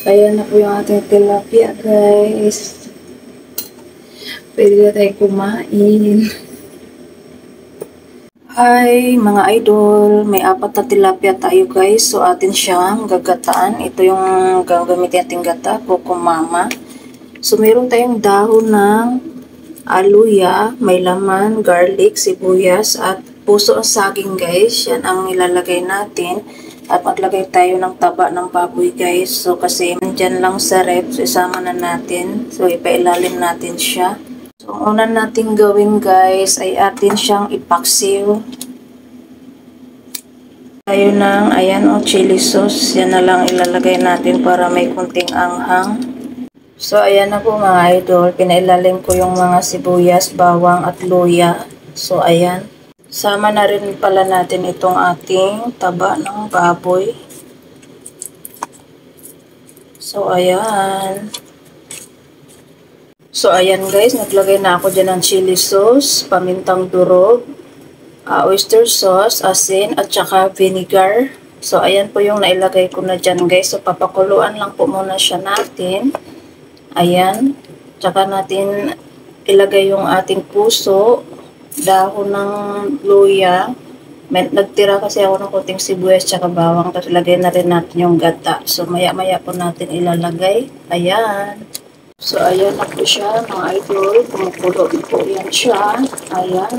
Ayan na po yung ating tilapia, guys. Pwede na tayo kumain. Hi, mga idol. May 4 na tilapia tayo, guys. So, atin siyang gagataan. Ito yung gagamitin natin gata, kukumama. So, meron tayong dahon ng aluya, may laman, garlic, sibuyas, at puso ang saging, guys. Yan ang ilalagay natin. At maglagay tayo ng taba ng baboy, guys. So, kasi nandyan lang sa rep. So, isama na natin. So, ipailalim natin siya. So, ang una natin gawin, guys, ay atin siyang ipaksiw. Tayo ng, ayan o, chili sauce. Yan na lang ilalagay natin para may kunting anghang. So, ayan na po mga idol. Pinailalim ko yung mga sibuyas, bawang at luya. So, ayan. Sama na rin pala natin itong ating taba ng baboy. So, ayan. So, ayan guys. Naglagay na ako dyan ng chili sauce, pamintang durog, oyster sauce, asin, at saka vinegar. So, ayan po yung nailagay ko na dyan guys. So, papakuluan lang po muna siya natin. Ayan. Tsaka natin ilagay yung ating puso, dahon ng luya. Nagtira kasi ako ng konting sibuyas tsaka bawang. Tapos ilagay na rin natin yung gata. So, maya-maya po natin ilalagay. Ayan. So, ayan na po siya, mga idol. Kumukulo na po yan siya. Ayan.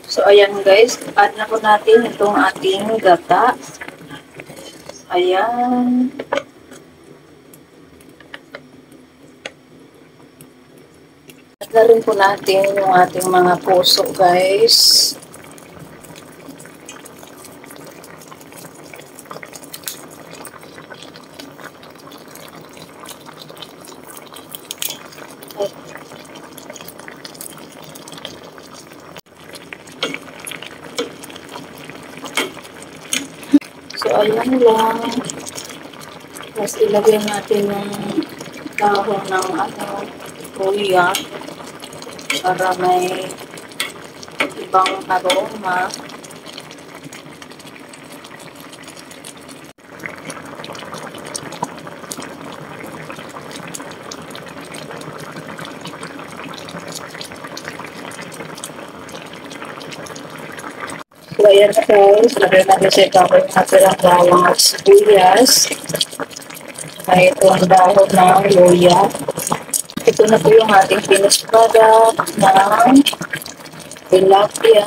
So, ayan guys. Add na po natin itong ating gata. Ayan. Add na rin po natin yung ating mga puso, guys. So, ayan lang. Tapos, ilagay natin yung dahon ng luya para may ibang aroma. So, ayan na guys. Lagay natin sa ikaw yung natirang bawang at sibuyas. Ay, ito ang dahon ng luya. Ito na po yung ating finished product ng tilapia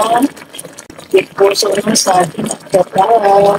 with puso ng saging at gata.